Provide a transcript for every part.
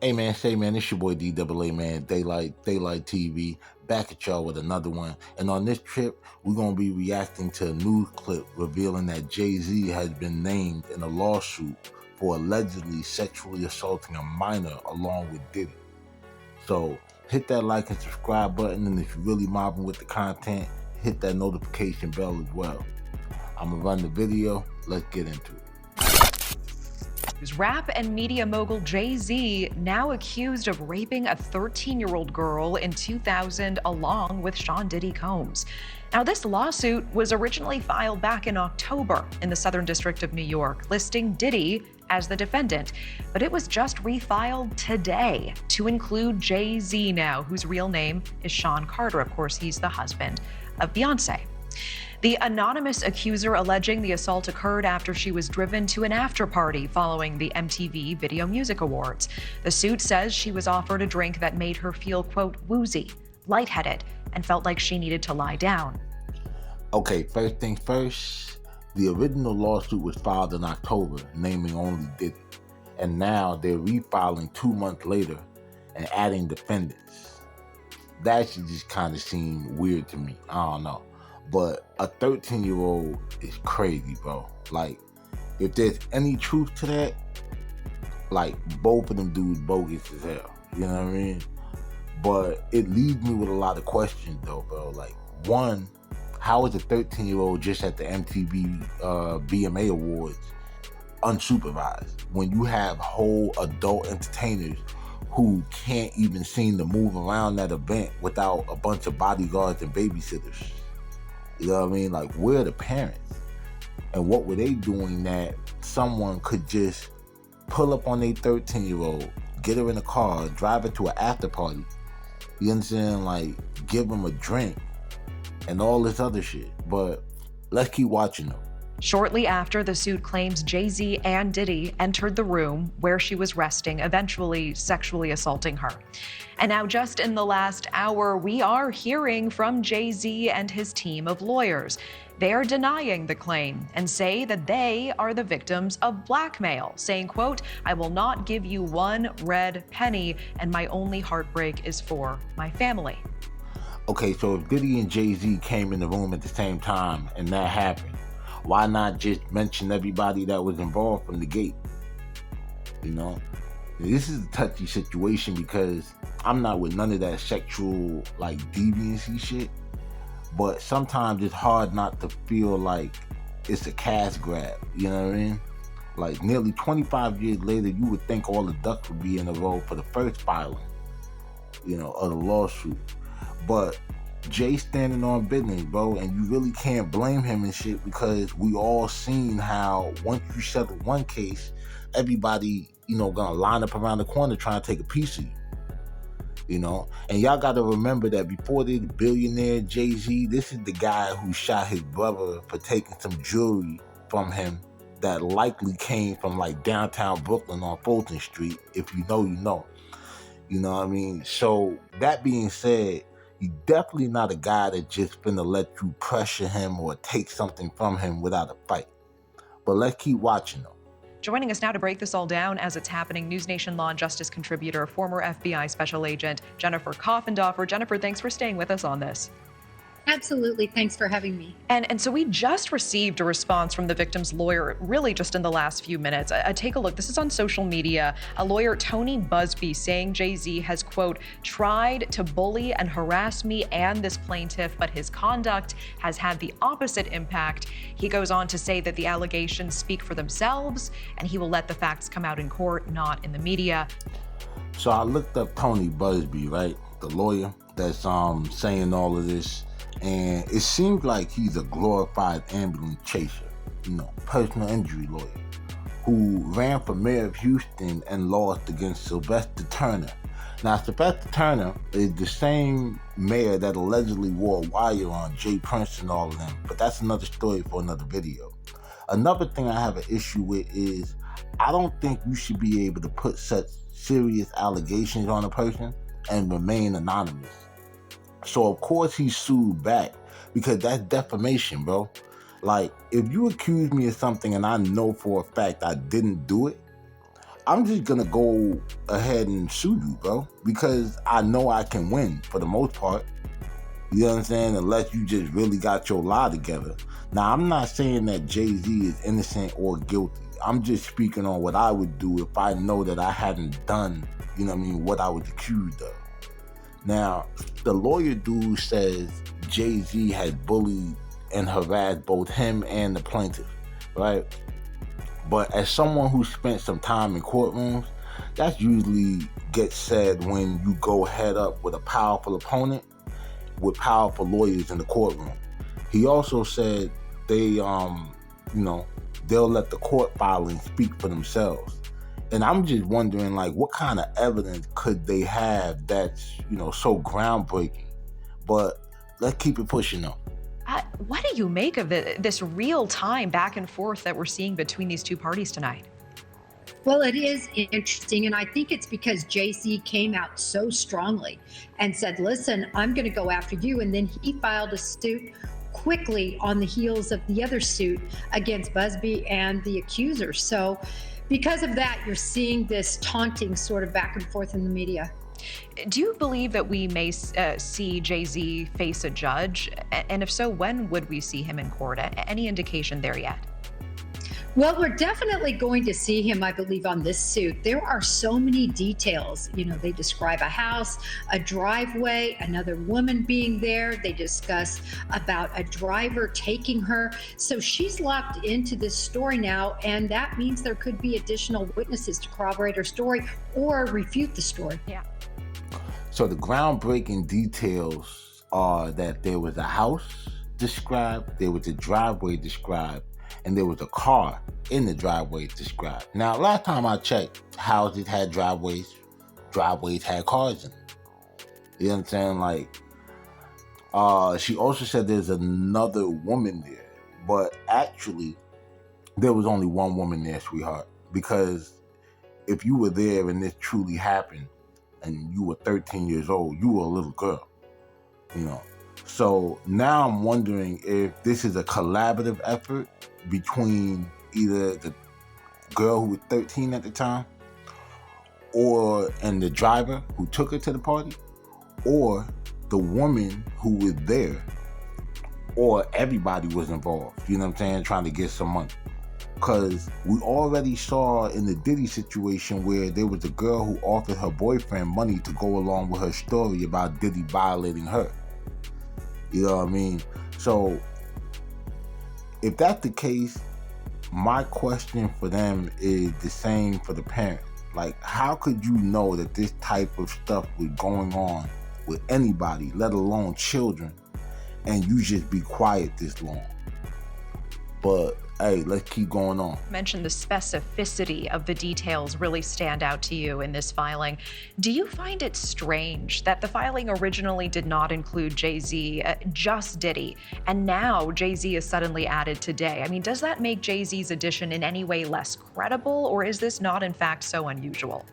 Hey man, say man, it's your boy DAALIGHT, man, Daylight TV, back at y'all with another one. And on this trip, we're gonna be reacting to a news clip revealing that Jay-Z has been named in a lawsuit for allegedly sexually assaulting a minor along with Diddy. So hit that like and subscribe button, and if you're really mobbing with the content, hit that notification bell as well. I'm gonna run the video. Let's get into it. Rap and media mogul Jay-Z now accused of raping a 13-year-old girl in 2000 along with Sean Diddy Combs. Now, this lawsuit was originally filed back in October in the Southern District of New York, listing Diddy as the defendant, but it was just refiled today to include Jay-Z now, whose real name is Sean Carter. Of course, he's the husband of Beyonce. The anonymous accuser alleging the assault occurred after she was driven to an after-party following the MTV Video Music Awards. The suit says she was offered a drink that made her feel, quote, woozy, lightheaded, and felt like she needed to lie down. Okay, first things first, the original lawsuit was filed in October, naming only Diddy. And now they're refiling 2 months later and adding defendants. That should just kind of seem weird to me. I don't know. But a 13-year-old is crazy, bro. Like, if there's any truth to that, like, both of them dudes bogus as hell. You know what I mean? But it leaves me with a lot of questions, though, bro. Like, one, how is a 13-year-old just at the MTV BMA Awards unsupervised when you have whole adult entertainers who can't even seem to move around that event without a bunch of bodyguards and babysitters? You know what I mean? Like, where are the parents? And what were they doing that someone could just pull up on a 13-year-old, get her in a car, drive her to an after party, you understand? Like, give them a drink and all this other shit. But let's keep watching them. Shortly after, the suit claims Jay-Z and Diddy entered the room where she was resting, eventually sexually assaulting her. And now, just in the last hour, we are hearing from Jay-Z and his team of lawyers. They are denying the claim and say that they are the victims of blackmail, saying, quote, I will not give you one red penny, and my only heartbreak is for my family. Okay, so if Diddy and Jay-Z came in the room at the same time and that happened, why not just mention everybody that was involved from the gate? You know, this is a touchy situation because I'm not with none of that sexual, like, deviancy shit. But sometimes it's hard not to feel like it's a cash grab. You know what I mean? Like, nearly 25 years later, you would think all the ducks would be in a row for the first filing, you know, of the lawsuit. But Jay standing on business, bro, and you really can't blame him and shit because we all seen how once you settle one case, everybody, you know, gonna line up around the corner trying to take a piece of you, you know? And y'all gotta remember that before the billionaire Jay-Z, this is the guy who shot his brother for taking some jewelry from him that likely came from, like, downtown Brooklyn on Fulton Street. If you know, you know. You know what I mean? So that being said, he's definitely not a guy that just finna let you pressure him or take something from him without a fight. But let's keep watching though. Joining us now to break this all down as it's happening, News Nation Law and Justice contributor, former FBI Special Agent Jennifer Coffindoffer. Jennifer, thanks for staying with us on this. Absolutely. Thanks for having me. And so we just received a response from the victim's lawyer, really just in the last few minutes. Take a look. This is on social media. A lawyer, Tony Busby, saying Jay-Z has, quote, tried to bully and harass me and this plaintiff, but his conduct has had the opposite impact. He goes on to say that the allegations speak for themselves and he will let the facts come out in court, not in the media. So I looked up Tony Busby, right? The lawyer that's saying all of this. And it seems like he's a glorified ambulance chaser, you know, personal injury lawyer, who ran for mayor of Houston and lost against Sylvester Turner. Now, Sylvester Turner is the same mayor that allegedly wore a wire on Jay Prince and all of them, but that's another story for another video. Another thing I have an issue with is I don't think you should be able to put such serious allegations on a person and remain anonymous. So, of course, he sued back because that's defamation, bro. Like, if you accuse me of something and I know for a fact I didn't do it, I'm just gonna go ahead and sue you, bro, because I know I can win for the most part. You know what I'm saying? Unless you just really got your lie together. Now, I'm not saying that Jay-Z is innocent or guilty. I'm just speaking on what I would do if I know that I hadn't done, you know what I mean, what I was accused of. Now, the lawyer dude says Jay-Z had bullied and harassed both him and the plaintiff, right? But as someone who spent some time in courtrooms, that usually gets said when you go head up with a powerful opponent with powerful lawyers in the courtroom. He also said they'll let the court filings speak for themselves. And I'm just wondering, like, what kind of evidence could they have that's, so groundbreaking? But let's keep it pushing though. What do you make of this real-time back and forth that we're seeing between these two parties tonight? Well, it is interesting, and I think it's because Jay-Z came out so strongly and said, listen, I'm going to go after you. And then he filed a suit quickly on the heels of the other suit against Busby and the accuser. So because of that, you're seeing this taunting sort of back and forth in the media. Do you believe that we may see Jay-Z face a judge? And if so, when would we see him in court? Any indication there yet? Well, we're definitely going to see him, I believe, on this suit. There are so many details. They describe a house, a driveway, another woman being there. They discuss about a driver taking her. So she's locked into this story now, and that means there could be additional witnesses to corroborate her story or refute the story. Yeah. So the groundbreaking details are that there was a house described, there was a driveway described, and there was a car in the driveway described. Now, last time I checked, houses had driveways, driveways had cars in them. You know what I'm saying? Like, she also said there's another woman there, but actually, there was only one woman there, sweetheart, because if you were there and this truly happened, and you were 13 years old, you were a little girl, So now I'm wondering if this is a collaborative effort between either the girl who was 13 at the time and the driver who took her to the party, or the woman who was there, or everybody was involved, you know what I'm saying, trying to get some money. Because we already saw in the Diddy situation where there was a girl who offered her boyfriend money to go along with her story about Diddy violating her. You know what I mean? So, if that's the case, my question for them is the same for the parents. Like, how could you know that this type of stuff was going on with anybody, let alone children, and you just be quiet this long? But hey, let's keep going on. You mentioned the specificity of the details really stand out to you in this filing. Do you find it strange that the filing originally did not include Jay-Z, just Diddy, and now Jay-Z is suddenly added today? I mean, does that make Jay-Z's addition in any way less credible, or is this not in fact so unusual?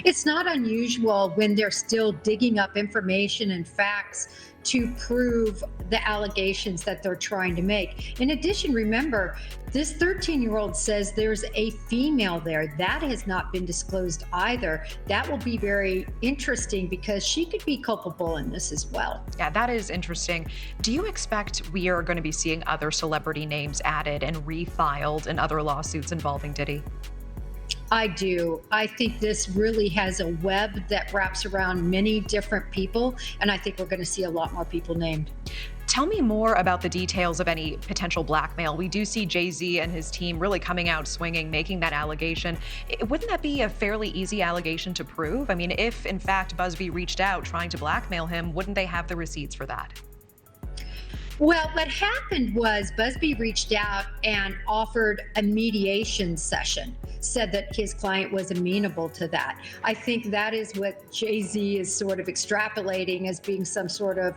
It's not unusual when they're still digging up information and facts to prove the allegations that they're trying to make. In addition, remember, this 13-year-old says there's a female there. That has not been disclosed either. That will be very interesting because she could be culpable in this as well. Yeah, that is interesting. Do you expect we are going to be seeing other celebrity names added and refiled in other lawsuits involving Diddy? I do. I think this really has a web that wraps around many different people, and I think we're going to see a lot more people named. Tell me more about the details of any potential blackmail. We do see Jay-Z and his team really coming out swinging, making that allegation. Wouldn't that be a fairly easy allegation to prove? I mean, if in fact Busby reached out trying to blackmail him, wouldn't they have the receipts for that? Well, what happened was Busby reached out and offered a mediation session, said that his client was amenable to that. I think that is what Jay-Z is sort of extrapolating as being some sort of,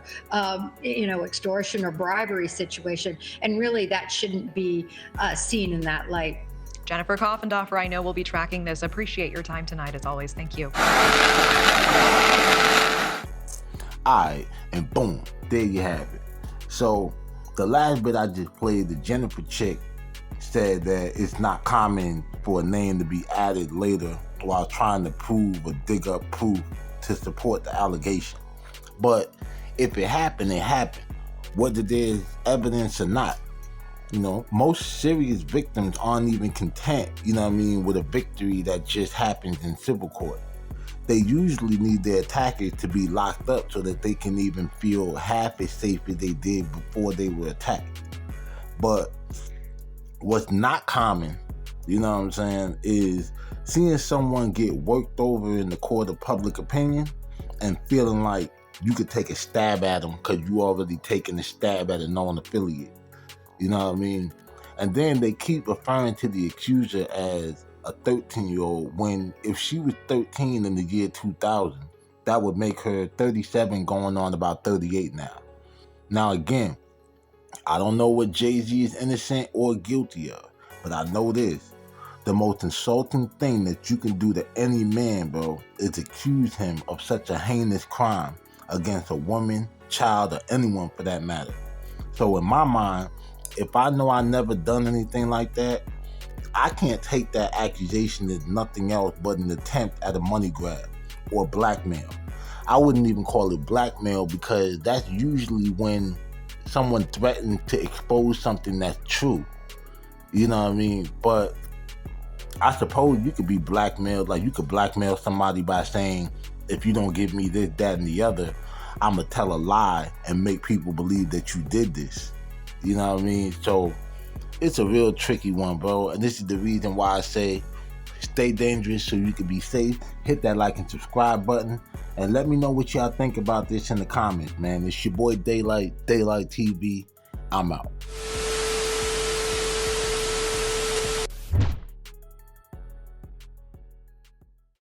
extortion or bribery situation. And really, that shouldn't be seen in that light. Jennifer Coffendorfer, I know we'll be tracking this. Appreciate your time tonight, as always. Thank you. All right, and boom, there you have it. So the last bit I just played, the Jennifer chick, said that it's not common for a name to be added later while trying to prove or dig up proof to support the allegation. But if it happened, it happened, whether there's evidence or not. Most serious victims aren't even content, with a victory that just happens in civil court. They usually need their attackers to be locked up so that they can even feel half as safe as they did before they were attacked. But what's not common, is seeing someone get worked over in the court of public opinion and feeling like you could take a stab at them because you already taken a stab at a known affiliate. And then they keep referring to the accuser as a 13-year-old when if she was 13 in the year 2000, that would make her 37 going on about 38 now. Now again, I don't know what Jay-Z is innocent or guilty of, but I know this. The most insulting thing that you can do to any man, bro, is accuse him of such a heinous crime against a woman, child, or anyone for that matter. So in my mind, if I know I never done anything like that, I can't take that accusation as nothing else but an attempt at a money grab or blackmail. I wouldn't even call it blackmail because that's usually when someone threatens to expose something that's true. But I suppose you could be blackmailed. Like you could blackmail somebody by saying, if you don't give me this, that, and the other, I'm going to tell a lie and make people believe that you did this. So it's a real tricky one, bro. And this is the reason why I say stay dangerous so you can be safe. Hit that like and subscribe button. And let me know what y'all think about this in the comments, man. It's your boy DAALIGHT, DAALIGHT TV. I'm out.